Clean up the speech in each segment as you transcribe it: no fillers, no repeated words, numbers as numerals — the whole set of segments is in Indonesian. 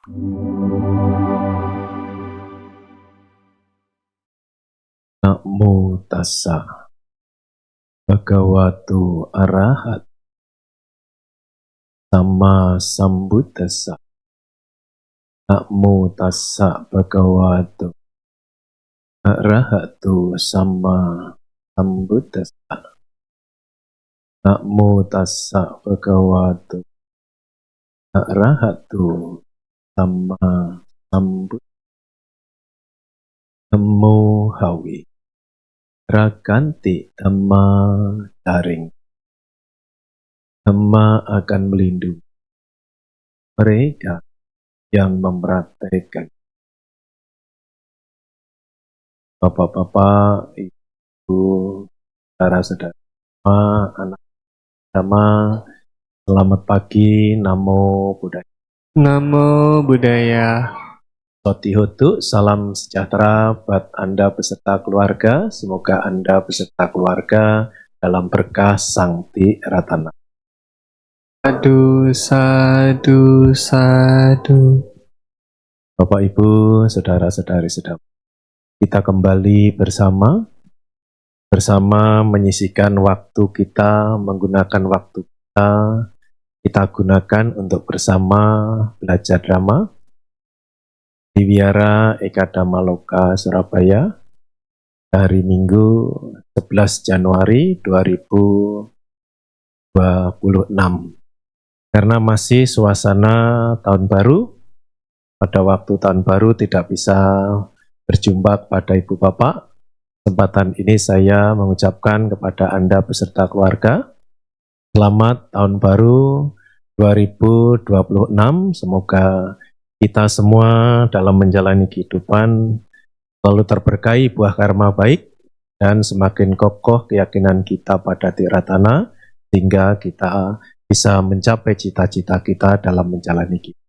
Namo tassa bhagavato arahat sama sambuddhassa. Namo tassa bhagavato arahato sama sambuddhassa. Namo tassa bhagavato arahato sama sambuddhassa. Namo hawi rakanti dhamma daring. Dhamma akan melindungi mereka yang mempraktekkan. Bapak-bapak, ibu, saudara-saudara, anak agama, selamat pagi, namo buddhaya. Namo Buddhaya. Sotihotu, salam sejahtera buat Anda beserta keluarga. Semoga Anda beserta keluarga dalam berkah Sang Tiratana. Sadu, sadu, sadu. Bapak, Ibu, saudara-saudari sedang kita kembali bersama menyisikan waktu kita, menggunakan waktu kita gunakan untuk bersama belajar drama di Wihara Ekadharma Loka Surabaya hari Minggu 11 Januari 2026. Karena masih suasana tahun baru, pada waktu tahun baru tidak bisa berjumpa kepada Ibu Bapak. Kesempatan ini saya mengucapkan kepada Anda beserta keluarga, selamat tahun baru 2026. Semoga kita semua dalam menjalani kehidupan selalu terberkahi buah karma baik dan semakin kokoh keyakinan kita pada Tiratana sehingga kita bisa mencapai cita-cita kita dalam menjalani hidup.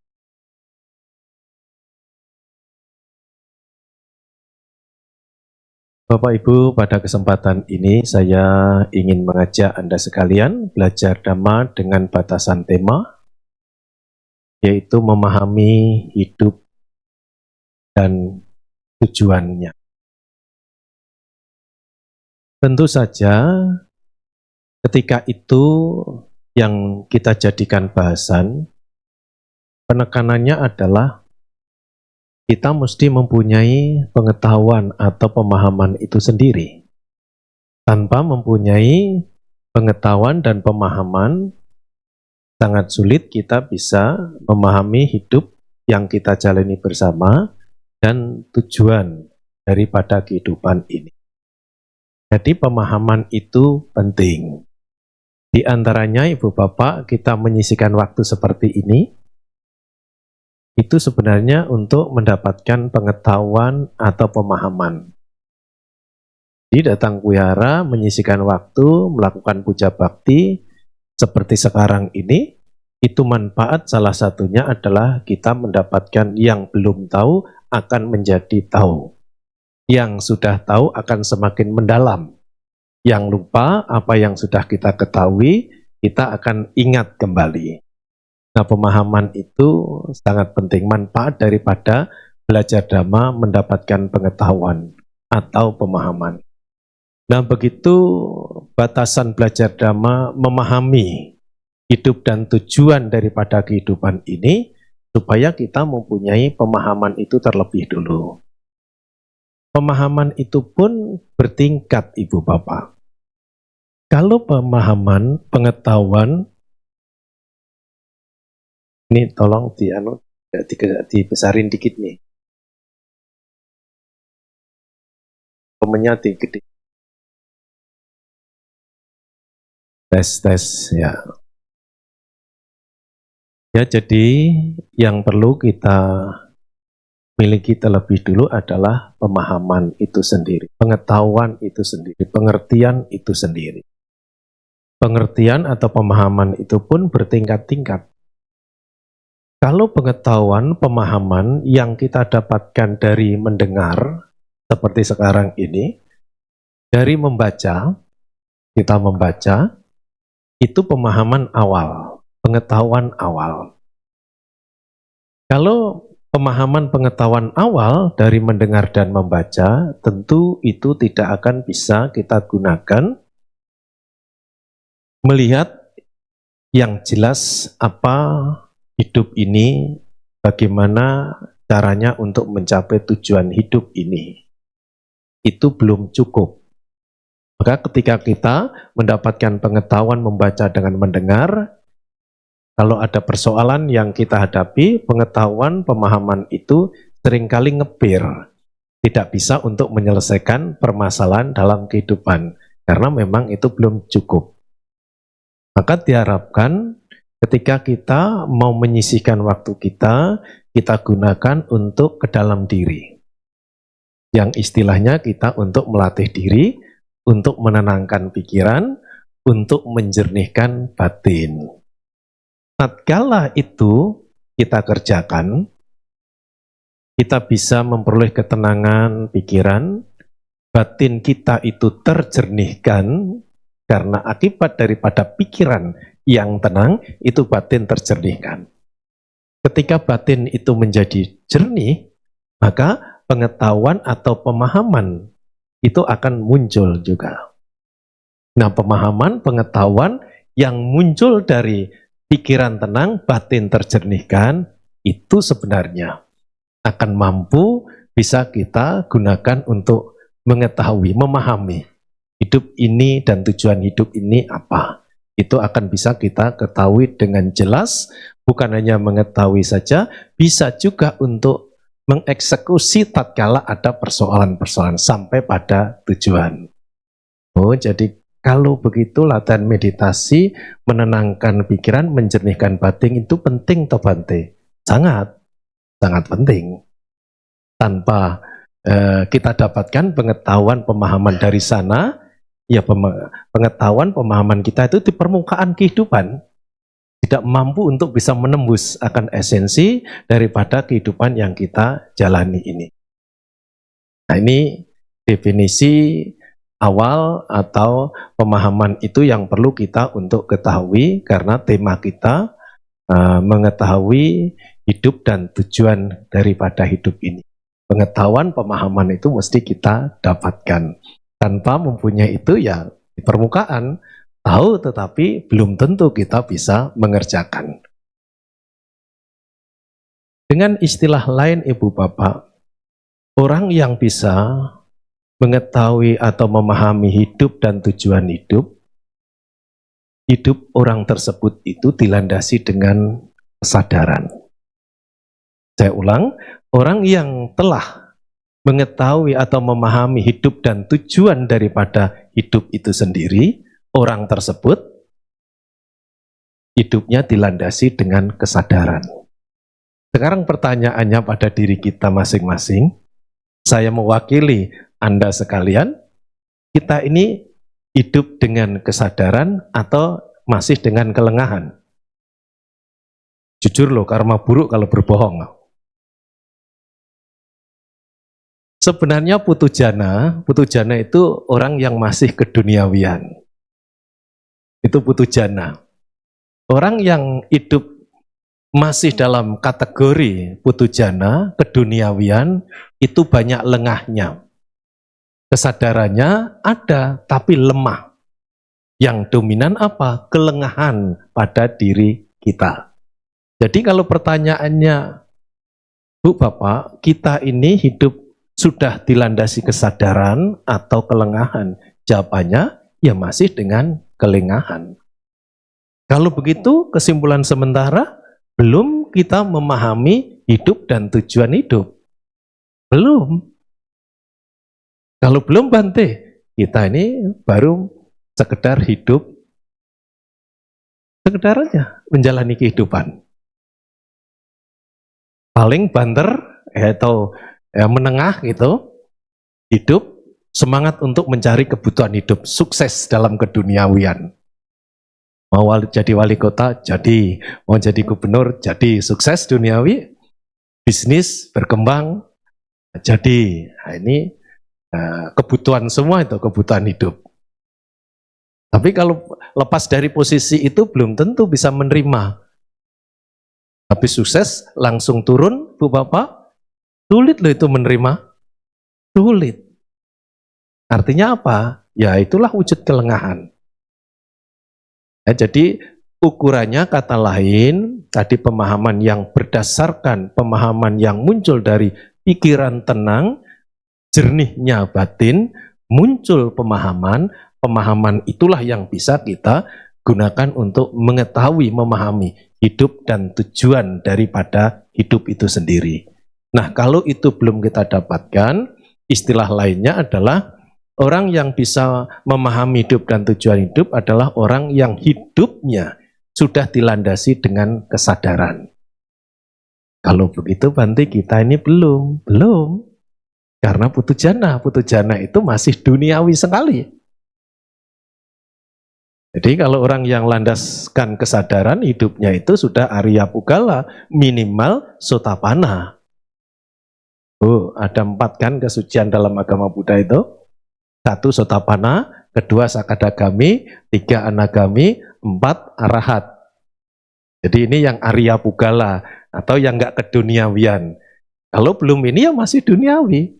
Bapak Ibu, pada kesempatan ini saya ingin mengajak Anda sekalian belajar Dhamma dengan batasan tema, yaitu memahami hidup dan tujuannya. Tentu saja ketika itu yang kita jadikan bahasan, penekanannya adalah kita mesti mempunyai pengetahuan atau pemahaman itu sendiri. Tanpa mempunyai pengetahuan dan pemahaman, sangat sulit kita bisa memahami hidup yang kita jalani bersama dan tujuan daripada kehidupan ini. Jadi pemahaman itu penting. Di antaranya Ibu Bapak, kita menyisikan waktu seperti ini, itu sebenarnya untuk mendapatkan pengetahuan atau pemahaman. Jadi datang ke wihara, menyisikan waktu, melakukan puja bakti, seperti sekarang ini, itu manfaat salah satunya adalah kita mendapatkan yang belum tahu akan menjadi tahu. Yang sudah tahu akan semakin mendalam. Yang lupa apa yang sudah kita ketahui, kita akan ingat kembali. Nah, pemahaman itu sangat penting. Manfaat daripada belajar Dhamma mendapatkan pengetahuan atau pemahaman. Nah, begitu batasan belajar Dhamma memahami hidup dan tujuan daripada kehidupan ini, supaya kita mempunyai pemahaman itu terlebih dulu. Pemahaman itu pun bertingkat, Ibu Bapak. Kalau pemahaman, pengetahuan, ini tolong dibesarin dikit nih. Komennya digede. Tes ya. Ya, jadi yang perlu kita miliki terlebih dulu adalah pemahaman itu sendiri, pengetahuan itu sendiri, pengertian itu sendiri. Pengertian atau pemahaman itu pun bertingkat-tingkat. Kalau pengetahuan, pemahaman yang kita dapatkan dari mendengar, seperti sekarang ini, dari membaca, kita membaca, itu pemahaman awal, pengetahuan awal. Kalau pemahaman pengetahuan awal dari mendengar dan membaca, tentu itu tidak akan bisa kita gunakan melihat yang jelas apa hidup ini, bagaimana caranya untuk mencapai tujuan hidup ini. Itu belum cukup. Maka ketika kita mendapatkan pengetahuan membaca dengan mendengar, kalau ada persoalan yang kita hadapi, pengetahuan, pemahaman itu seringkali ngepir. Tidak bisa untuk menyelesaikan permasalahan dalam kehidupan. Karena memang itu belum cukup. Maka diharapkan ketika kita mau menyisihkan waktu kita gunakan untuk ke dalam diri. Yang istilahnya kita untuk melatih diri, untuk menenangkan pikiran, untuk menjernihkan batin. Tatkala itu kita kerjakan, kita bisa memperoleh ketenangan pikiran, batin kita itu terjernihkan, karena akibat daripada pikiran yang tenang, itu batin terjernihkan. Ketika batin itu menjadi jernih, maka pengetahuan atau pemahaman itu akan muncul juga. Nah, pemahaman, pengetahuan yang muncul dari pikiran tenang, batin terjernihkan, itu sebenarnya akan mampu bisa kita gunakan untuk mengetahui, memahami hidup ini dan tujuan hidup ini apa. Itu akan bisa kita ketahui dengan jelas, bukan hanya mengetahui saja, bisa juga untuk mengeksekusi tatkala ada persoalan-persoalan sampai pada tujuan. Oh, jadi kalau begitu latihan meditasi, menenangkan pikiran, menjernihkan batin itu penting toh Bante? Sangat, sangat penting. Tanpa kita dapatkan pengetahuan, pemahaman dari sana, ya pengetahuan, pemahaman kita itu di permukaan kehidupan. Tidak mampu untuk bisa menembus akan esensi daripada kehidupan yang kita jalani ini. Nah, ini definisi awal atau pemahaman itu yang perlu kita untuk ketahui, karena tema kita mengetahui hidup dan tujuan daripada hidup ini. Pengetahuan, pemahaman itu mesti kita dapatkan. Tanpa mempunyai itu ya di permukaan, tahu tetapi belum tentu kita bisa mengerjakan. Dengan istilah lain Ibu Bapak, orang yang bisa mengetahui atau memahami hidup dan tujuan hidup, hidup orang tersebut itu dilandasi dengan kesadaran. Saya ulang, orang yang telah mengetahui atau memahami hidup dan tujuan daripada hidup itu sendiri, orang tersebut hidupnya dilandasi dengan kesadaran. Sekarang pertanyaannya pada diri kita masing-masing, saya mewakili Anda sekalian, kita ini hidup dengan kesadaran atau masih dengan kelengahan? Jujur loh, karma buruk kalau berbohong. Sebenarnya putu jana itu orang yang masih keduniawian. Itu putu jana. Orang yang hidup masih dalam kategori putu jana, keduniawian, itu banyak lengahnya. Kesadarannya ada, tapi lemah. Yang dominan apa? Kelengahan pada diri kita. Jadi kalau pertanyaannya, Bu Bapak, kita ini hidup sudah dilandasi kesadaran atau kelengahan? Jawabannya, ya masih dengan kelengahan. Kalau begitu, kesimpulan sementara, belum kita memahami hidup dan tujuan hidup. Belum. Kalau belum Bante, kita ini baru sekedar hidup, sekedar aja menjalani kehidupan. Paling banter atau menengah gitu, hidup, semangat untuk mencari kebutuhan hidup, sukses dalam keduniawian. Mau jadi wali kota, jadi. Mau jadi gubernur, jadi. Sukses duniawi, bisnis berkembang, jadi. Nah, ini kebutuhan semua itu, kebutuhan hidup. Tapi kalau lepas dari posisi itu belum tentu bisa menerima Habis sukses langsung turun, Bu Bapak, sulit loh itu menerima, sulit. Artinya apa? Ya itulah wujud kelengahan. Ya, jadi ukurannya kata lain, tadi pemahaman yang berdasarkan pemahaman yang muncul dari pikiran tenang, jernihnya batin, muncul pemahaman, pemahaman itulah yang bisa kita gunakan untuk mengetahui, memahami hidup dan tujuan daripada hidup itu sendiri. Nah, kalau itu belum kita dapatkan, istilah lainnya adalah orang yang bisa memahami hidup dan tujuan hidup adalah orang yang hidupnya sudah dilandasi dengan kesadaran. Kalau begitu berarti kita ini belum. Karena putu jana itu masih duniawi sekali. Jadi kalau orang yang landaskan kesadaran hidupnya itu sudah Arya Pugala, minimal Sotapanna. Oh, ada 4 kan kesucian dalam agama Buddha itu. 1 Sotapanna, 2 Sakadagami, 3 Anagami, 4 Arahat. Jadi ini yang Arya Pugala atau yang enggak keduniawian. Kalau belum ini ya masih duniawi.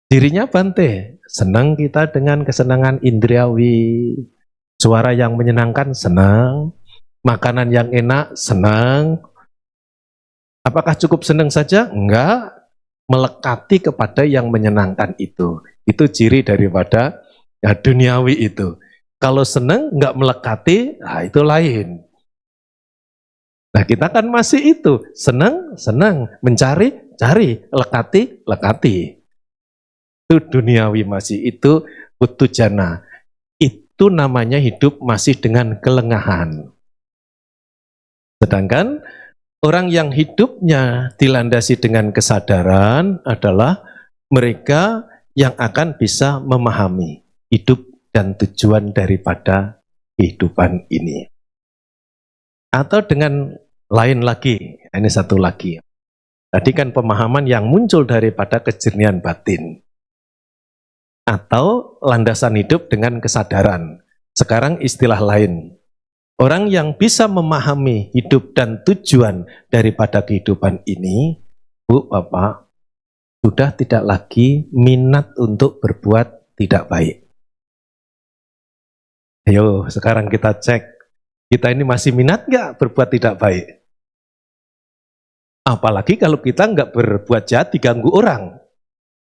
Dirinya Bante, senang kita dengan kesenangan indriawi, suara yang menyenangkan senang, makanan yang enak senang. Apakah cukup senang saja? Enggak, melekati kepada yang menyenangkan itu. Itu ciri daripada ya, duniawi itu. Kalau senang enggak melekati, nah itu lain. Nah kita kan masih itu, senang, mencari, cari, lekati. Itu duniawi masih, itu putu jana. Itu namanya hidup masih dengan kelengahan. Sedangkan orang yang hidupnya dilandasi dengan kesadaran adalah mereka yang akan bisa memahami hidup dan tujuan daripada kehidupan ini. Atau dengan lain lagi, ini satu lagi. Tadi kan pemahaman yang muncul daripada kejernihan batin. Atau landasan hidup dengan kesadaran. Sekarang istilah lain. Orang yang bisa memahami hidup dan tujuan daripada kehidupan ini, Bu, Bapak, sudah tidak lagi minat untuk berbuat tidak baik. Ayo, sekarang kita cek. Kita ini masih minat nggak berbuat tidak baik? Apalagi kalau kita nggak berbuat jahat diganggu orang.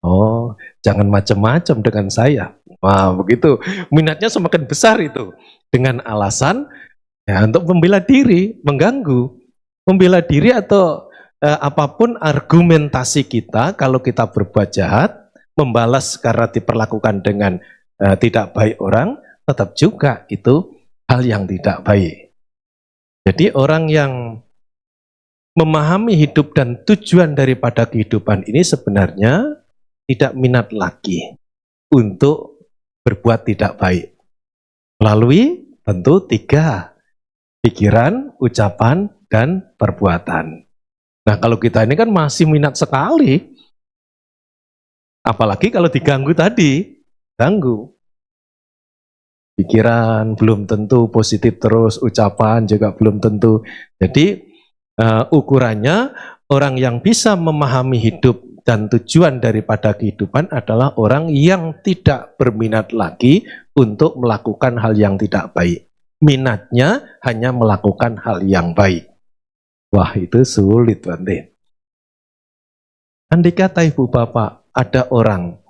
Oh, jangan macam-macam dengan saya. Wah, begitu. Minatnya semakin besar itu. Dengan alasan ya, untuk membela diri, mengganggu. Membela diri atau apapun argumentasi kita, kalau kita berbuat jahat, membalas karena diperlakukan dengan tidak baik orang, tetap juga itu hal yang tidak baik. Jadi orang yang memahami hidup dan tujuan daripada kehidupan ini sebenarnya tidak minat lagi untuk berbuat tidak baik. Melalui tentu 3, pikiran, ucapan, dan perbuatan. Nah kalau kita ini kan masih minat sekali, apalagi kalau diganggu tadi, ganggu. Pikiran belum tentu positif terus, ucapan juga belum tentu. Jadi ukurannya orang yang bisa memahami hidup dan tujuan daripada kehidupan adalah orang yang tidak berminat lagi untuk melakukan hal yang tidak baik. Minatnya hanya melakukan hal yang baik. Wah, itu sulit, Bante. Andai kata Ibu Bapak ada orang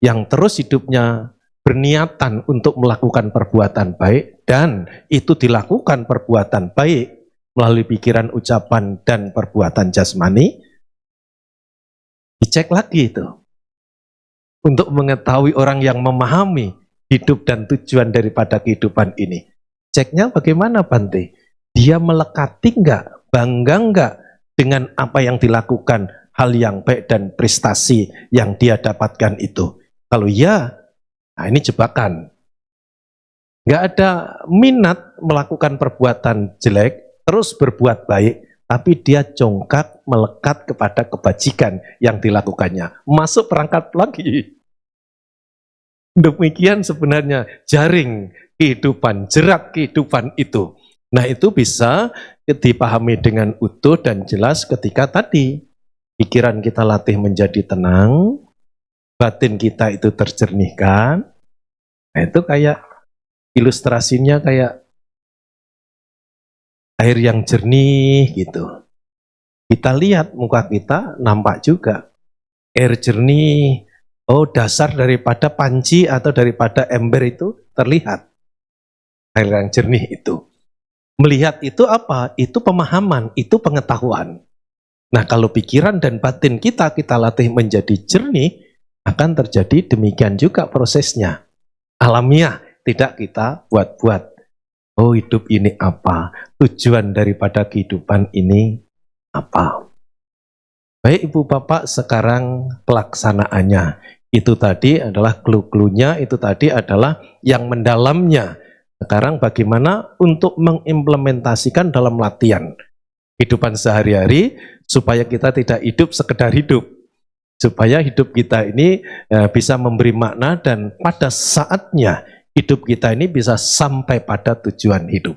yang terus hidupnya berniatan untuk melakukan perbuatan baik dan itu dilakukan perbuatan baik melalui pikiran, ucapan, dan perbuatan jasmani, dicek lagi itu. Untuk mengetahui orang yang memahami hidup dan tujuan daripada kehidupan ini. Ceknya bagaimana, Bante? Dia melekati enggak, bangga enggak dengan apa yang dilakukan, hal yang baik dan prestasi yang dia dapatkan itu? Kalau ya, nah ini jebakan. Enggak ada minat melakukan perbuatan jelek, terus berbuat baik, tapi dia congkak melekat kepada kebajikan yang dilakukannya. Masuk perangkap lagi. Demikian sebenarnya jaring kehidupan, jerat kehidupan itu. Nah, itu bisa dipahami dengan utuh dan jelas ketika tadi pikiran kita latih menjadi tenang, batin kita itu terjernihkan. Nah, itu kayak ilustrasinya kayak air yang jernih gitu. Kita lihat muka kita nampak juga air jernih. Oh, dasar daripada panci atau daripada ember itu terlihat. Air yang jernih itu. Melihat itu apa? Itu pemahaman, itu pengetahuan. Nah, kalau pikiran dan batin kita latih menjadi jernih, akan terjadi demikian juga prosesnya. Alamiah, tidak kita buat-buat. Oh, hidup ini apa? Tujuan daripada kehidupan ini apa? Baik Ibu Bapak, sekarang pelaksanaannya. Itu tadi adalah clue-cluenya, itu tadi adalah yang mendalamnya. Sekarang bagaimana untuk mengimplementasikan dalam latihan kehidupan sehari-hari supaya kita tidak hidup sekedar hidup. Supaya hidup kita ini bisa memberi makna dan pada saatnya hidup kita ini bisa sampai pada tujuan hidup.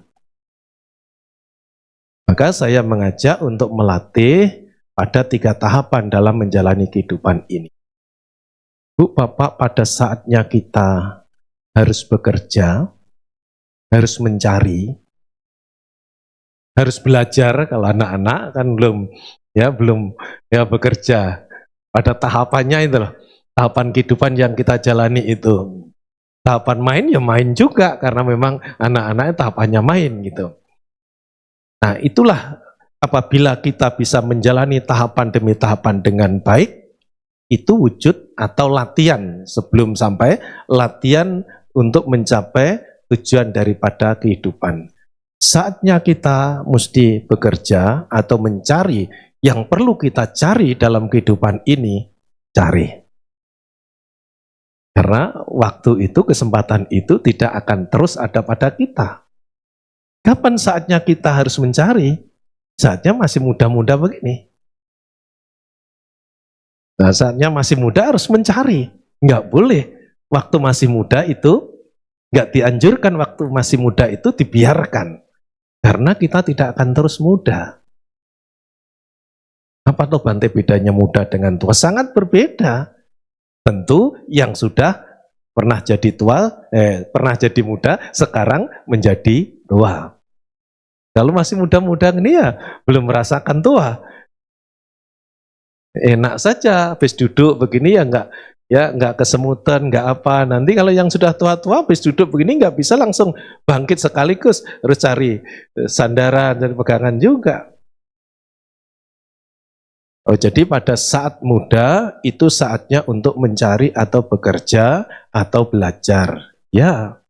Maka saya mengajak untuk melatih pada 3 tahapan dalam menjalani kehidupan ini. Bu, Bapak, pada saatnya kita harus bekerja, harus mencari, harus belajar. Kalau anak-anak kan belum bekerja. Pada tahapannya itu loh, tahapan kehidupan yang kita jalani itu. Tahapan main ya main juga, karena memang anak-anaknya tahapannya main gitu. Nah, itulah apabila kita bisa menjalani tahapan demi tahapan dengan baik, itu wujud atau latihan sebelum sampai latihan untuk mencapai tujuan daripada kehidupan. Saatnya kita mesti bekerja atau mencari yang perlu kita cari dalam kehidupan ini, cari. Karena waktu itu, kesempatan itu tidak akan terus ada pada kita. Kapan saatnya kita harus mencari? Saatnya masih muda-muda begini. Nah, saatnya masih muda harus mencari. Nggak boleh. Waktu masih muda itu, nggak dianjurkan waktu masih muda itu dibiarkan. Karena kita tidak akan terus muda. Apa tuh Bante bedanya muda dengan tua? Sangat berbeda. Tentu yang sudah pernah jadi tua, pernah jadi muda, sekarang menjadi tua. Kalau masih muda-muda ini ya belum merasakan tua. Enak saja, habis duduk begini ya nggak kesemutan, nggak apa. Nanti kalau yang sudah tua-tua habis duduk begini nggak bisa langsung bangkit sekaligus, harus cari sandaran dan pegangan juga. Oh, jadi pada saat muda itu saatnya untuk mencari atau bekerja atau belajar. Ya,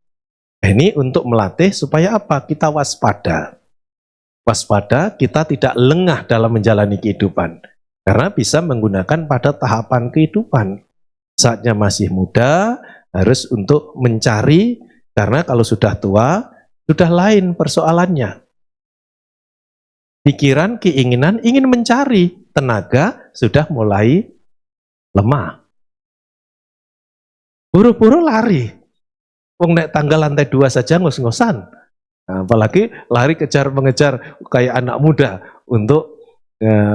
ini untuk melatih supaya apa? Kita waspada. Waspada, kita tidak lengah dalam menjalani kehidupan. Karena bisa menggunakan pada tahapan kehidupan. Saatnya masih muda, harus untuk mencari, karena kalau sudah tua, sudah lain persoalannya. Pikiran, keinginan, ingin mencari, tenaga sudah mulai lemah. Buru-buru lari. Wong naik tangga lantai 2 saja ngos-ngosan. Nah, apalagi lari mengejar kayak anak muda untuk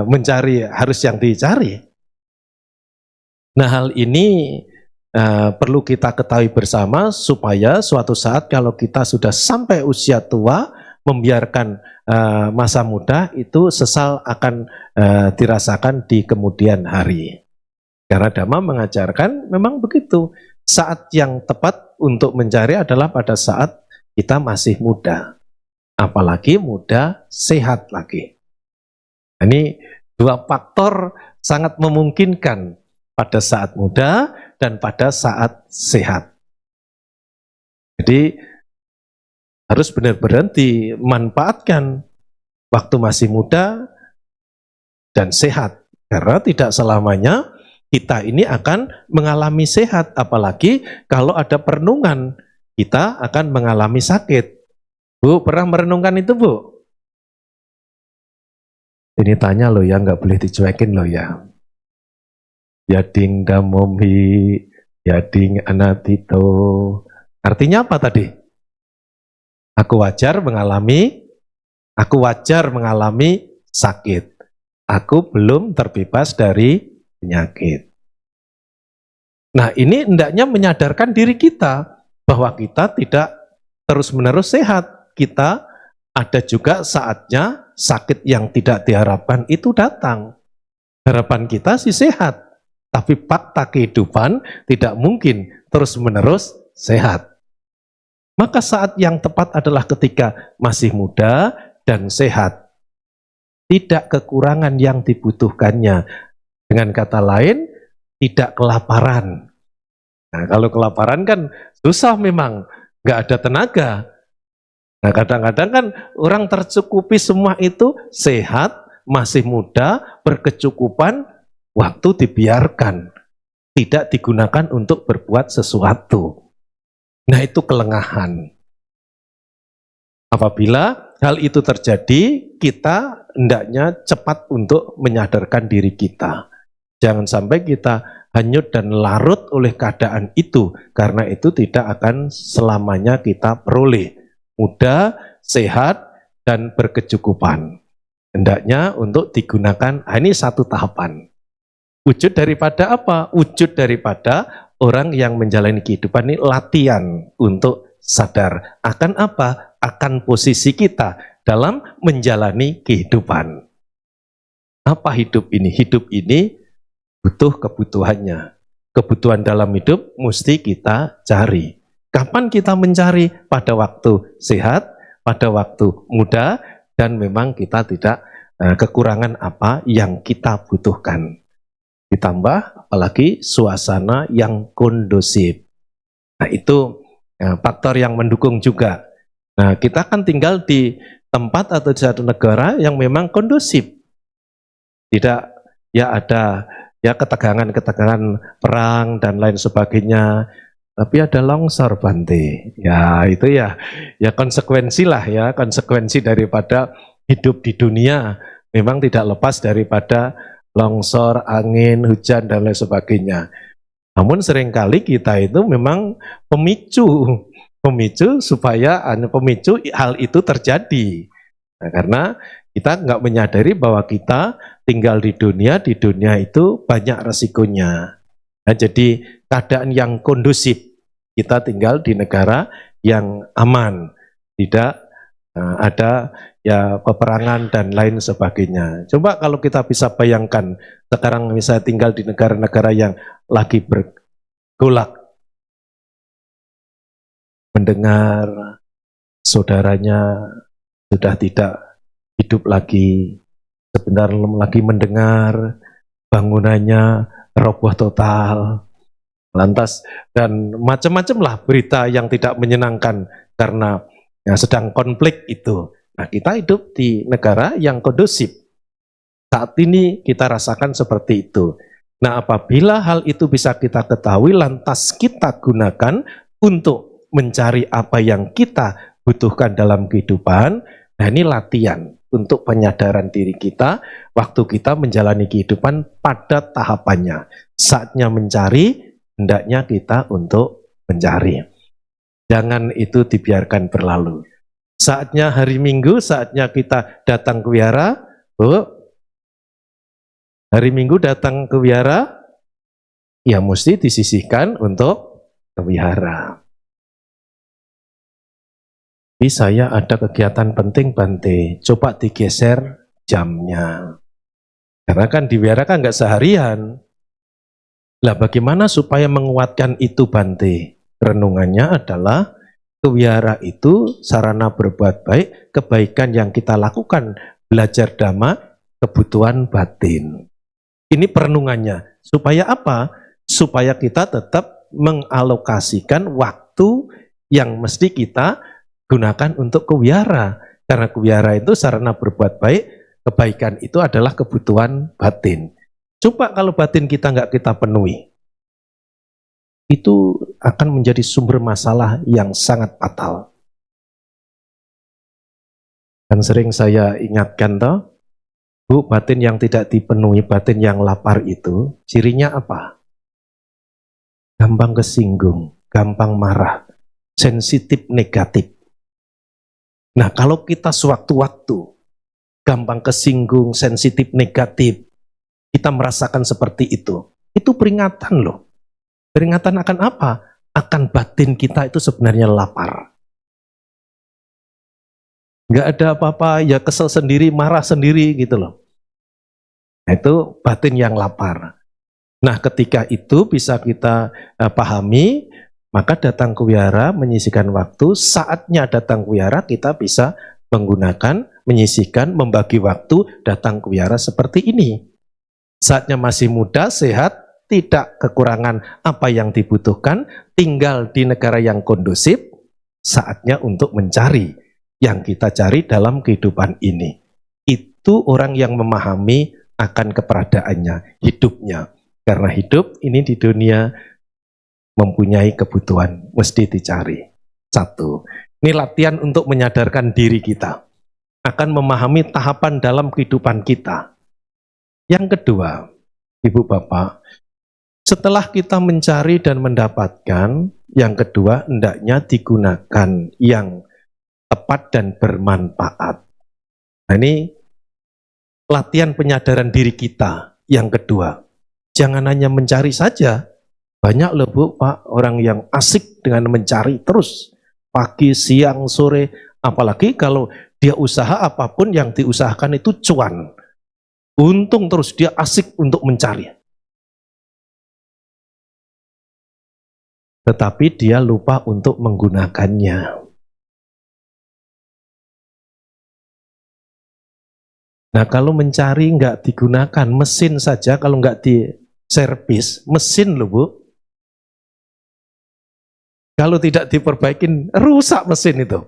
mencari harus yang dicari. Nah, hal ini perlu kita ketahui bersama supaya suatu saat kalau kita sudah sampai usia tua, membiarkan masa muda itu sesal akan dirasakan di kemudian hari. Karena Dhamma mengajarkan memang begitu. Saat yang tepat untuk mencari adalah pada saat kita masih muda. Apalagi muda sehat lagi. Ini 2 faktor sangat memungkinkan pada saat muda dan pada saat sehat. Jadi harus benar-benar dimanfaatkan waktu masih muda dan sehat. Karena tidak selamanya kita ini akan mengalami sehat. Apalagi kalau ada perenungan, kita akan mengalami sakit. Bu, pernah merenungkan itu, Bu? Ini tanya loh ya, nggak boleh dicuekin loh ya. Yading damomhi, yading anatito. Artinya apa tadi? Aku wajar mengalami Aku wajar mengalami sakit. Aku belum terbebas dari penyakit. Nah, ini hendaknya menyadarkan diri kita bahwa kita tidak terus-menerus sehat. Kita ada juga saatnya sakit yang tidak diharapkan itu datang. Harapan kita sih sehat, tapi fakta kehidupan tidak mungkin terus-menerus sehat. Maka saat yang tepat adalah ketika masih muda dan sehat. Tidak kekurangan yang dibutuhkannya. Dengan kata lain, tidak kelaparan. Nah, kalau kelaparan kan susah memang, nggak ada tenaga. Nah, kadang-kadang kan orang tercukupi semua itu sehat, masih muda, berkecukupan, waktu dibiarkan. Tidak digunakan untuk berbuat sesuatu. Nah, itu kelengahan. Apabila hal itu terjadi, kita hendaknya cepat untuk menyadarkan diri kita. Jangan sampai kita hanyut dan larut oleh keadaan itu, karena itu tidak akan selamanya kita peroleh. Muda, sehat, dan berkecukupan. Hendaknya untuk digunakan, ini satu tahapan. Wujud daripada apa? Wujud daripada orang yang menjalani kehidupan ini latihan untuk sadar. Akan apa? Akan posisi kita dalam menjalani kehidupan. Apa hidup ini? Hidup ini butuh kebutuhannya. Kebutuhan dalam hidup mesti kita cari. Kapan kita mencari? Pada waktu sehat, pada waktu muda, dan memang kita tidak kekurangan apa yang kita butuhkan. Ditambah apalagi suasana yang kondusif. Nah, itu faktor yang mendukung juga. Nah, kita kan tinggal di tempat atau di satu negara yang memang kondusif. Tidak ya ada ya ketegangan-ketegangan perang dan lain sebagainya. Tapi ada longsor, Bante. Ya, itu ya konsekuensi lah ya, konsekuensi daripada hidup di dunia memang tidak lepas daripada longsor, angin, hujan dan lain sebagainya. Namun seringkali kita itu memang pemicu supaya pemicu hal itu terjadi. Nah, karena kita nggak menyadari bahwa kita tinggal di dunia itu banyak resikonya. Nah, jadi keadaan yang kondusif, kita tinggal di negara yang aman, tidak ada ya peperangan dan lain sebagainya. Coba kalau kita bisa bayangkan sekarang misalnya tinggal di negara-negara yang lagi bergolak, mendengar saudaranya sudah tidak hidup lagi, sebentar lagi mendengar bangunannya roboh total, lantas dan macam-macam lah berita yang tidak menyenangkan karena sedang konflik itu. Nah, kita hidup di negara yang kondusif. Saat ini kita rasakan seperti itu. Nah, apabila hal itu bisa kita ketahui, lantas kita gunakan untuk mencari apa yang kita butuhkan dalam kehidupan. Nah, ini latihan untuk penyadaran diri kita waktu kita menjalani kehidupan pada tahapannya. Saatnya mencari, hendaknya kita untuk mencari. Jangan itu dibiarkan berlalu. Saatnya hari Minggu, saatnya kita datang ke wihara. Hari Minggu datang ke wihara, ya mesti disisihkan untuk ke wihara. Tapi saya ada kegiatan penting, Bante. Coba digeser jamnya. Karena kan di wihara kan nggak seharian. Lah bagaimana supaya menguatkan itu, Bante? Renungannya adalah kewihara itu sarana berbuat baik, kebaikan yang kita lakukan, belajar dhamma, kebutuhan batin. Ini perenungannya. Supaya apa? Supaya kita tetap mengalokasikan waktu yang mesti kita gunakan untuk kewihara. Karena kewihara itu sarana berbuat baik, kebaikan itu adalah kebutuhan batin. Coba kalau batin kita nggak kita penuhi, itu akan menjadi sumber masalah yang sangat fatal. Dan sering saya ingatkan toh, Bu, batin yang tidak dipenuhi, batin yang lapar itu, cirinya apa? Gampang kesinggung, gampang marah, sensitif negatif. Nah, kalau kita sewaktu-waktu gampang kesinggung, sensitif, negatif, kita merasakan seperti itu peringatan loh. Peringatan akan apa? Akan batin kita itu sebenarnya lapar. Nggak ada apa-apa, ya kesel sendiri, marah sendiri gitu loh. Nah, itu batin yang lapar. Nah, ketika itu bisa kita pahami, maka datang ke wihara menyisihkan waktu. Saatnya datang ke wihara kita bisa menggunakan, menyisihkan, membagi waktu datang ke wihara seperti ini. Saatnya masih muda, sehat, tidak kekurangan apa yang dibutuhkan, tinggal di negara yang kondusif, saatnya untuk mencari yang kita cari dalam kehidupan ini. Itu orang yang memahami akan keberadaannya, hidupnya. Karena hidup ini di dunia mempunyai kebutuhan, mesti dicari. Satu, ini latihan untuk menyadarkan diri kita, akan memahami tahapan dalam kehidupan kita. Yang kedua, Ibu Bapak, setelah kita mencari dan mendapatkan, yang kedua hendaknya digunakan yang tepat dan bermanfaat. Nah, ini latihan penyadaran diri kita yang kedua. Jangan hanya mencari saja. Banyak loh Bu, Pak, orang yang asik dengan mencari terus. Pagi, siang, sore. Apalagi kalau dia usaha apapun yang diusahakan itu cuan. Untung terus, dia asik untuk mencari. Tetapi dia lupa untuk menggunakannya. Nah, kalau mencari nggak digunakan, mesin saja kalau nggak diservis, mesin loh Bu. Kalau tidak diperbaikin, rusak mesin itu.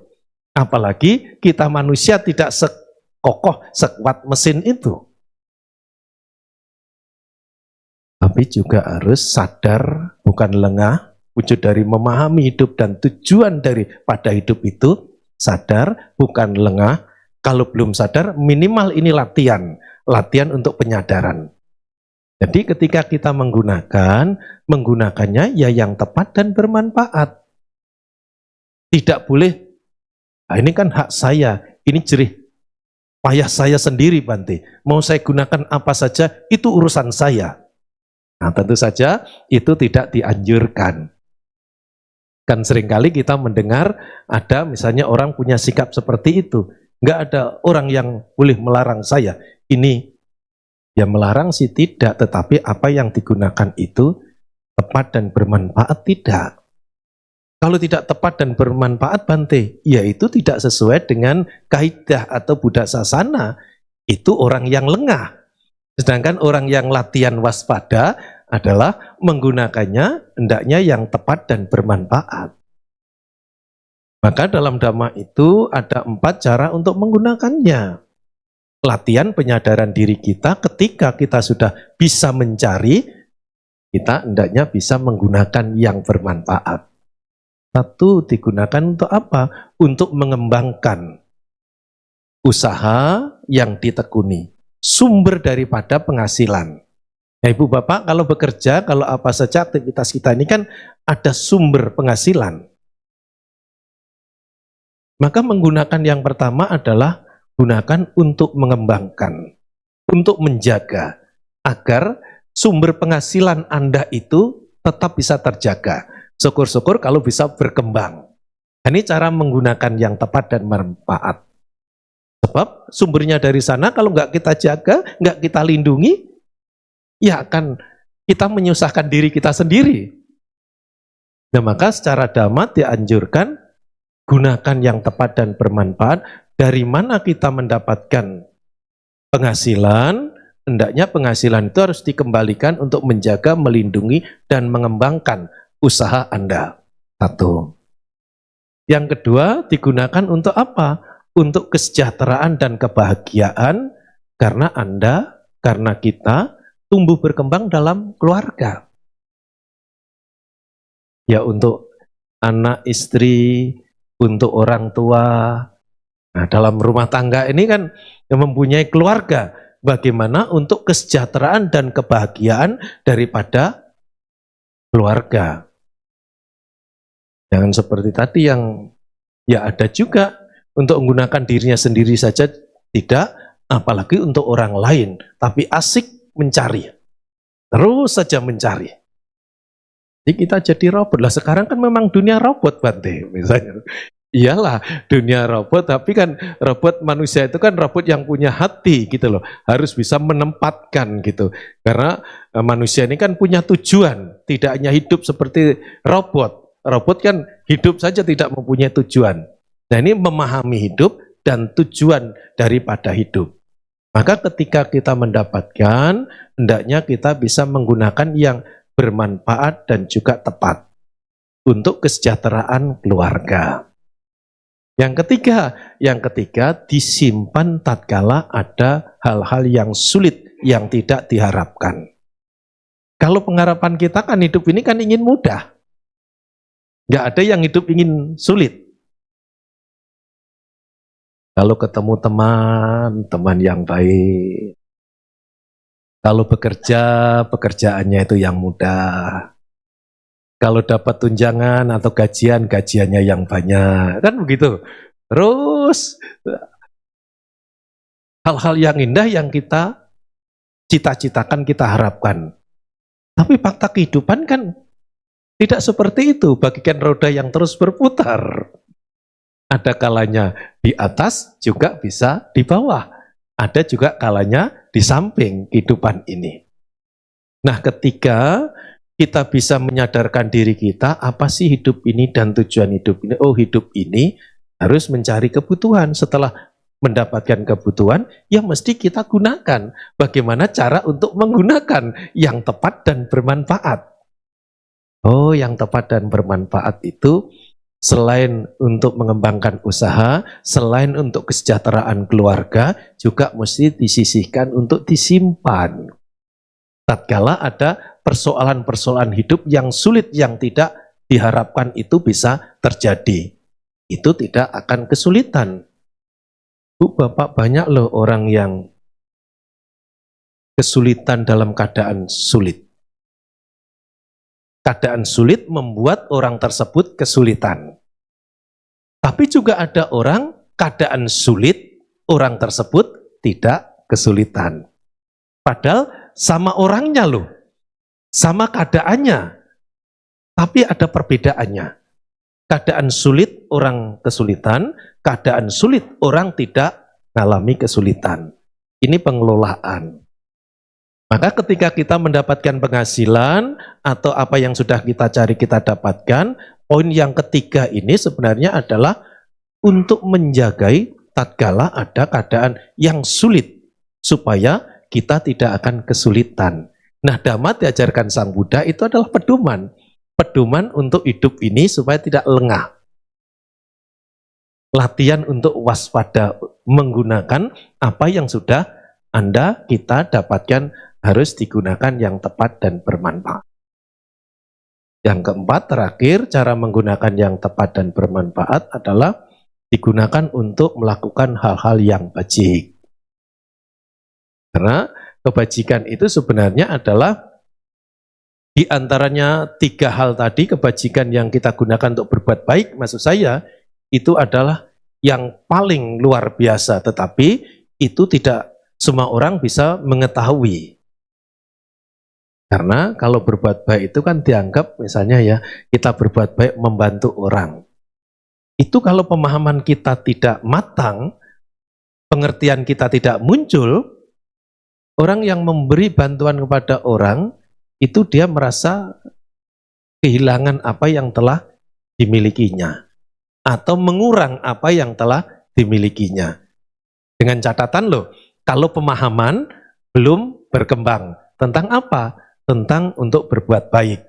Apalagi kita manusia tidak sekokoh, sekuat mesin itu. Tapi juga harus sadar, bukan lengah, wujud dari memahami hidup dan tujuan daripada hidup itu, sadar, bukan lengah. Kalau belum sadar, minimal ini latihan untuk penyadaran. Jadi ketika kita menggunakannya ya yang tepat dan bermanfaat. Tidak boleh, nah ini kan hak saya, ini jerih payah saya sendiri Bante. Mau saya gunakan apa saja, itu urusan saya. Nah tentu saja itu tidak dianjurkan. Kan seringkali kita mendengar ada misalnya orang punya sikap seperti itu. Nggak ada orang yang boleh melarang saya. Ini ya melarang sih tidak, tetapi apa yang digunakan itu tepat dan bermanfaat tidak. Kalau tidak tepat dan bermanfaat Bante, ya itu tidak sesuai dengan kaidah atau buddha sasana. Itu orang yang lengah. Sedangkan orang yang latihan waspada adalah menggunakannya hendaknya yang tepat dan bermanfaat. Maka dalam Dhamma itu ada 4 cara untuk menggunakannya. Latihan penyadaran diri kita ketika kita sudah bisa mencari, kita hendaknya bisa menggunakan yang bermanfaat. 1, digunakan untuk apa? Untuk mengembangkan usaha yang ditekuni, sumber daripada penghasilan. Nah, Ibu Bapak kalau bekerja, kalau apa saja aktivitas kita ini kan ada sumber penghasilan. Maka menggunakan yang pertama adalah gunakan untuk mengembangkan, untuk menjaga, agar sumber penghasilan Anda itu tetap bisa terjaga. Syukur-syukur kalau bisa berkembang. Ini cara menggunakan yang tepat dan bermanfaat. Sebab sumbernya dari sana kalau nggak kita jaga, nggak kita lindungi, ya akan kita menyusahkan diri kita sendiri. Nah maka secara Dhamma dianjurkan gunakan yang tepat dan bermanfaat. Dari mana kita mendapatkan penghasilan? Hendaknya penghasilan itu harus dikembalikan untuk menjaga, melindungi, dan mengembangkan usaha Anda. 1. Yang kedua, digunakan untuk apa? Untuk kesejahteraan dan kebahagiaan, karena Anda, karena kita tumbuh berkembang dalam keluarga. Ya untuk anak, istri, untuk orang tua. Nah, dalam rumah tangga ini kan mempunyai keluarga. Bagaimana untuk kesejahteraan dan kebahagiaan daripada keluarga. Jangan seperti tadi yang ya ada juga untuk menggunakan dirinya sendiri saja tidak, apalagi untuk orang lain, tapi asik mencari. Terus saja mencari. Jadi kita jadi robot. Lah sekarang kan memang dunia robot, Bante, misalnya. Iyalah dunia robot, tapi kan robot manusia itu kan robot yang punya hati gitu loh. Harus bisa menempatkan gitu. Karena manusia ini kan punya tujuan, tidak hanya hidup seperti robot. Robot kan hidup saja tidak mempunyai tujuan. Nah ini memahami hidup dan tujuan daripada hidup. Maka ketika kita mendapatkan, hendaknya kita bisa menggunakan yang bermanfaat dan juga tepat untuk kesejahteraan keluarga. Yang ketiga disimpan tatkala ada hal-hal yang sulit yang tidak diharapkan. Kalau pengharapan kita kan hidup ini kan ingin mudah. Nggak ada yang hidup ingin sulit. Kalau ketemu teman yang baik. Kalau bekerja, pekerjaannya itu yang mudah. Kalau dapat tunjangan atau gajiannya yang banyak, kan begitu. Terus hal-hal yang indah yang kita cita-citakan, kita harapkan. Tapi fakta kehidupan kan tidak seperti itu, bagikan roda yang terus berputar. Ada kalanya di atas, juga bisa di bawah. Ada juga kalanya di samping kehidupan ini. Nah, ketika kita bisa menyadarkan diri kita, apa sih hidup ini dan tujuan hidup ini? Oh, hidup ini harus mencari kebutuhan. Setelah mendapatkan kebutuhan, ya mesti kita gunakan. Bagaimana cara untuk menggunakan yang tepat dan bermanfaat? Oh, yang tepat dan bermanfaat itu selain untuk mengembangkan usaha, selain untuk kesejahteraan keluarga, juga mesti disisihkan untuk disimpan. Tatkala ada persoalan-persoalan hidup yang sulit, yang tidak diharapkan itu bisa terjadi. Itu tidak akan kesulitan. Bu, Bapak, banyak loh orang yang kesulitan dalam keadaan sulit. Keadaan sulit membuat orang tersebut kesulitan. Tapi juga ada orang, keadaan sulit, orang tersebut tidak kesulitan. Padahal sama orangnya loh, sama keadaannya, tapi ada perbedaannya. Keadaan sulit orang kesulitan, keadaan sulit orang tidak mengalami kesulitan. Ini pengelolaan. Maka ketika kita mendapatkan penghasilan atau apa yang sudah kita cari kita dapatkan, poin yang ketiga ini sebenarnya adalah untuk menjagai tatkala ada keadaan yang sulit supaya kita tidak akan kesulitan. Nah, Dhamma diajarkan Sang Buddha itu adalah pedoman. Pedoman untuk hidup ini supaya tidak lengah. Latihan untuk waspada menggunakan apa yang sudah Anda, kita dapatkan harus digunakan yang tepat dan bermanfaat. Yang keempat, terakhir, cara menggunakan yang tepat dan bermanfaat adalah digunakan untuk melakukan hal-hal yang baik. Karena kebajikan itu sebenarnya adalah di antaranya tiga hal tadi, kebajikan yang kita gunakan untuk berbuat baik, maksud saya, itu adalah yang paling luar biasa, tetapi itu tidak semua orang bisa mengetahui. Karena kalau berbuat baik itu kan dianggap misalnya ya, kita berbuat baik membantu orang. Itu kalau pemahaman kita tidak matang, pengertian kita tidak muncul, orang yang memberi bantuan kepada orang, itu dia merasa kehilangan apa yang telah dimilikinya. Atau mengurang apa yang telah dimilikinya. Dengan catatan loh, kalau pemahaman belum berkembang. Tentang apa? Tentang untuk berbuat baik.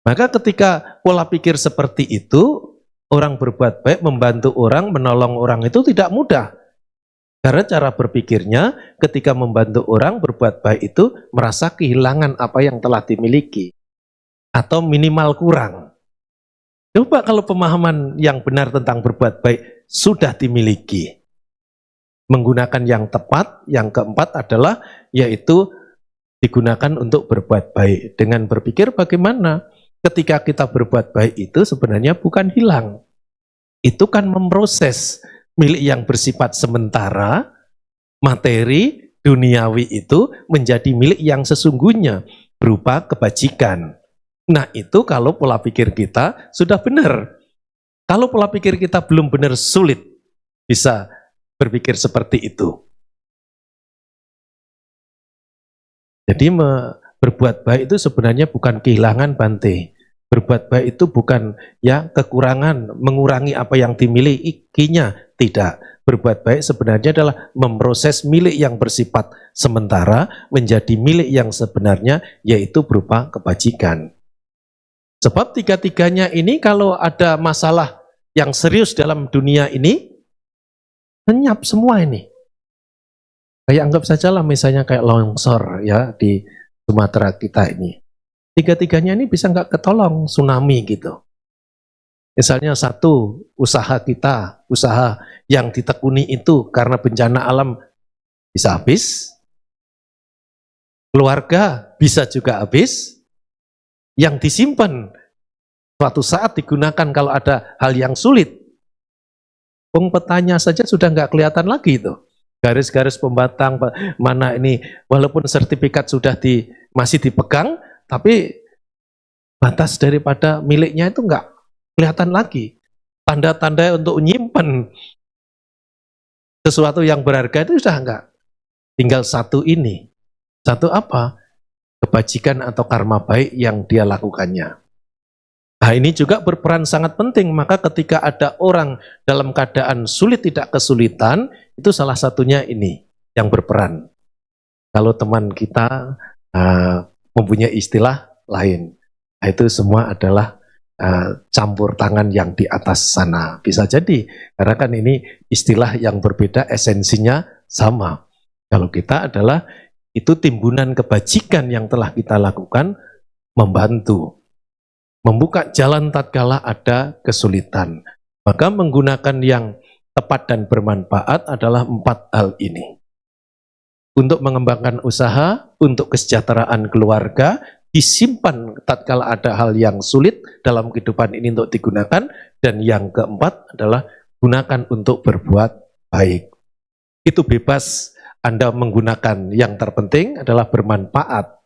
Maka ketika pola pikir seperti itu, orang berbuat baik, membantu orang, menolong orang itu tidak mudah. Karena cara berpikirnya ketika membantu orang berbuat baik itu merasa kehilangan apa yang telah dimiliki. Atau minimal kurang. Coba kalau pemahaman yang benar tentang berbuat baik sudah dimiliki. Menggunakan yang tepat, yang keempat adalah yaitu digunakan untuk berbuat baik. Dengan berpikir bagaimana ketika kita berbuat baik itu sebenarnya bukan hilang. itu kan memproses milik yang bersifat sementara, materi duniawi itu menjadi milik yang sesungguhnya berupa kebajikan. Nah itu kalau pola pikir kita sudah benar. Kalau pola pikir kita belum benar, sulit bisa berpikir seperti itu. Jadi berbuat baik itu sebenarnya bukan kehilangan, Bante. Berbuat baik itu bukan ya kekurangan, mengurangi apa yang dimilikinya. Tidak. Berbuat baik sebenarnya adalah memproses milik yang bersifat sementara menjadi milik yang sebenarnya, yaitu berupa kebajikan. Sebab tiga-tiganya ini kalau ada masalah yang serius dalam dunia ini, lenyap semua ini. Kayak anggap saja lah misalnya kayak longsor ya di Sumatera kita ini. Tiga-tiganya ini bisa nggak ketolong tsunami gitu. Misalnya satu, usaha kita, usaha yang ditekuni itu karena bencana alam bisa habis. Keluarga bisa juga habis. Yang disimpan suatu saat digunakan kalau ada hal yang sulit. Petanya saja sudah nggak kelihatan lagi itu. Garis-garis pembatang mana ini, walaupun sertifikat sudah masih dipegang, tapi batas daripada miliknya itu nggak kelihatan lagi. Tanda-tanda untuk menyimpan sesuatu yang berharga itu sudah nggak. Tinggal satu ini. Satu apa? Kebajikan atau karma baik yang dia lakukannya. Nah ini juga berperan sangat penting. Maka ketika ada orang dalam keadaan sulit tidak kesulitan, itu salah satunya ini yang berperan. Kalau teman kita mempunyai istilah lain, nah, itu semua adalah campur tangan yang di atas sana. Bisa jadi, karena kan ini istilah yang berbeda, esensinya sama. Kalau kita adalah itu timbunan kebajikan yang telah kita lakukan, membantu, membuka jalan tatkala ada kesulitan. Maka menggunakan yang tepat dan bermanfaat adalah 4 hal ini. Untuk mengembangkan usaha, untuk kesejahteraan keluarga, disimpan tatkala ada hal yang sulit dalam kehidupan ini untuk digunakan, dan yang keempat adalah gunakan untuk berbuat baik. Itu bebas Anda menggunakan, yang terpenting adalah bermanfaat.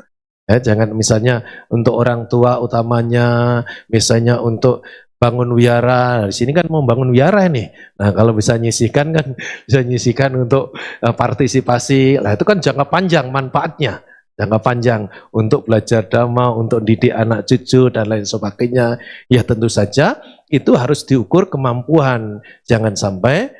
Ya, jangan misalnya untuk orang tua utamanya, misalnya untuk bangun wihara. Di sini kan mau bangun wihara ini. Nah, kalau bisa nyisihkan kan bisa nyisihkan untuk partisipasi. Lah itu kan jangka panjang manfaatnya. Jangka panjang untuk belajar dhamma, untuk didik anak cucu dan lain sebagainya. Ya tentu saja itu harus diukur kemampuan. Jangan sampai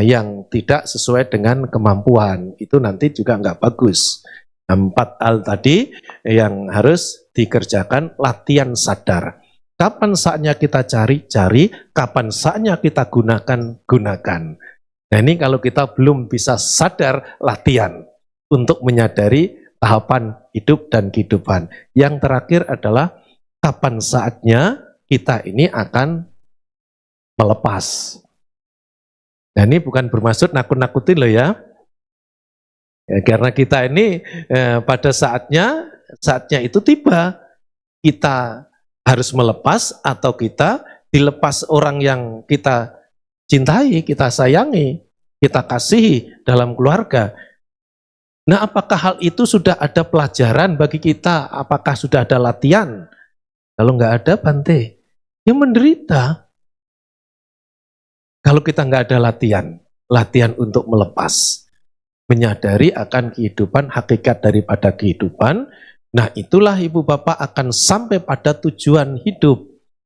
yang tidak sesuai dengan kemampuan. Itu nanti juga nggak bagus. 4 hal tadi yang harus dikerjakan, latihan sadar. Kapan saatnya kita cari, kapan saatnya kita gunakan. Nah ini kalau kita belum bisa sadar, latihan untuk menyadari tahapan hidup dan kehidupan. Yang terakhir adalah kapan saatnya kita ini akan melepas. Nah ini bukan bermaksud nakut-nakutin loh ya. Karena kita ini pada saatnya itu tiba, kita harus melepas atau kita dilepas orang yang kita cintai, kita sayangi, kita kasihi dalam keluarga. Nah apakah hal itu sudah ada pelajaran bagi kita? Apakah sudah ada latihan? Kalau nggak ada, Bante, ya menderita. Kalau kita nggak ada latihan untuk melepas, menyadari akan kehidupan, hakikat daripada kehidupan, nah itulah Ibu Bapak akan sampai pada tujuan hidup.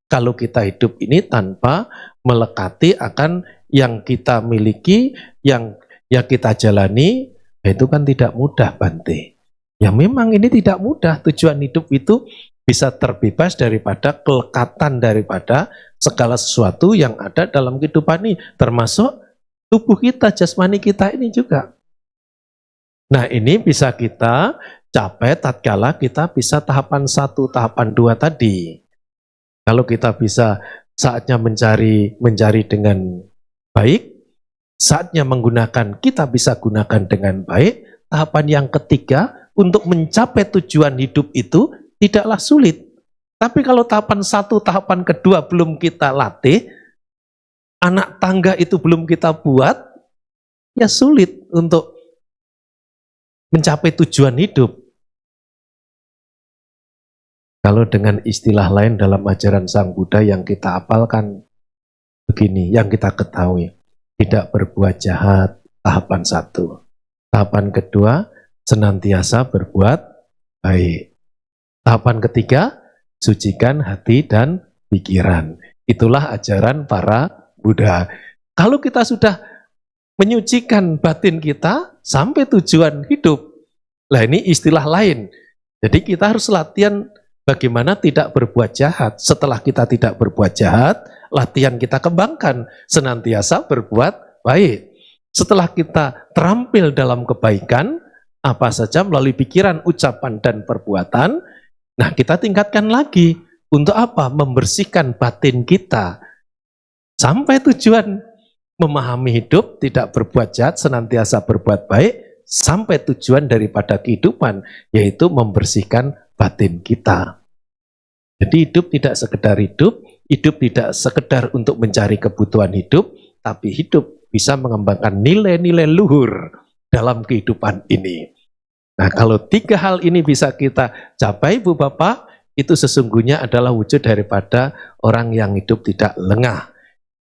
Kalau kita hidup ini tanpa melekati akan yang kita miliki, yang kita jalani, itu kan tidak mudah, Bante. Ya memang ini tidak mudah, tujuan hidup itu bisa terbebas daripada kelekatan daripada segala sesuatu yang ada dalam kehidupan ini, termasuk tubuh kita, jasmani kita ini juga. Nah ini bisa kita capai tatkala kita bisa tahapan 1, tahapan 2 tadi. Kalau kita bisa saatnya mencari dengan baik, saatnya menggunakan kita bisa gunakan dengan baik. Tahapan yang ketiga, untuk mencapai tujuan hidup itu tidaklah sulit. Tapi kalau tahapan 1, tahapan kedua belum kita latih, anak tangga itu belum kita buat, ya sulit untuk mencapai tujuan hidup. Kalau dengan istilah lain dalam ajaran Sang Buddha yang kita apalkan begini, yang kita ketahui, tidak berbuat jahat, tahapan 1. Tahapan kedua, senantiasa berbuat baik. Tahapan ketiga, sucikan hati dan pikiran. Itulah ajaran para Buddha. Kalau kita sudah menyucikan batin kita sampai tujuan hidup, lah ini istilah lain. Jadi kita harus latihan bagaimana tidak berbuat jahat. Setelah kita tidak berbuat jahat, latihan kita kembangkan senantiasa berbuat baik. Setelah kita terampil dalam kebaikan, apa saja melalui pikiran, ucapan, dan perbuatan, nah kita tingkatkan lagi. Untuk apa? Membersihkan batin kita. Sampai tujuan memahami hidup, tidak berbuat jahat, senantiasa berbuat baik, sampai tujuan daripada kehidupan, yaitu membersihkan batin kita. Jadi hidup tidak sekedar hidup tidak sekedar untuk mencari kebutuhan hidup, tapi hidup bisa mengembangkan nilai-nilai luhur dalam kehidupan ini. Nah, kalau 3 hal ini bisa kita capai, Bu Bapak, itu sesungguhnya adalah wujud daripada orang yang hidup tidak lengah.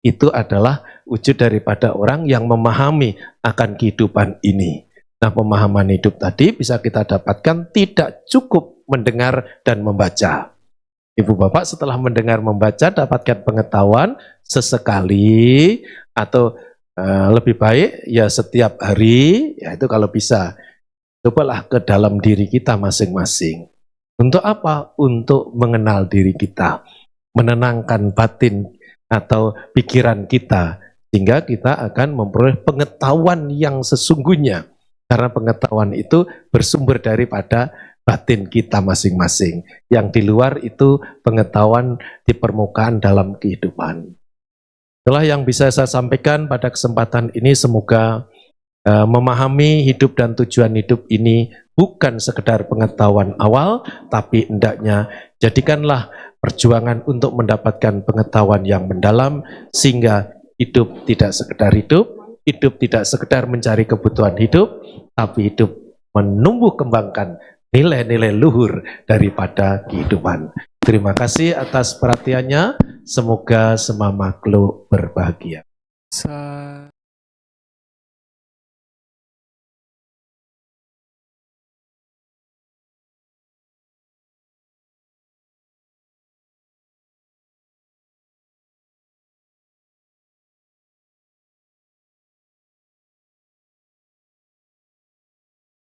Itu adalah wujud daripada orang yang memahami akan kehidupan ini. Nah, pemahaman hidup tadi bisa kita dapatkan tidak cukup mendengar dan membaca. Ibu Bapak setelah mendengar membaca dapatkan pengetahuan sesekali atau lebih baik ya setiap hari, ya itu kalau bisa. Cobalah ke dalam diri kita masing-masing. Untuk apa? Untuk mengenal diri kita, menenangkan batin atau pikiran kita, sehingga kita akan memperoleh pengetahuan yang sesungguhnya. Karena pengetahuan itu bersumber daripada batin kita masing-masing. Yang di luar itu pengetahuan di permukaan dalam kehidupan. Itulah yang bisa saya sampaikan pada kesempatan ini. Semoga memahami hidup dan tujuan hidup ini bukan sekedar pengetahuan awal, tapi hendaknya jadikanlah perjuangan untuk mendapatkan pengetahuan yang mendalam, sehingga hidup tidak sekedar hidup tidak sekedar mencari kebutuhan hidup, tapi hidup menumbuh kembangkan nilai-nilai luhur daripada kehidupan. Terima kasih atas perhatiannya. Semoga semua makhluk berbahagia.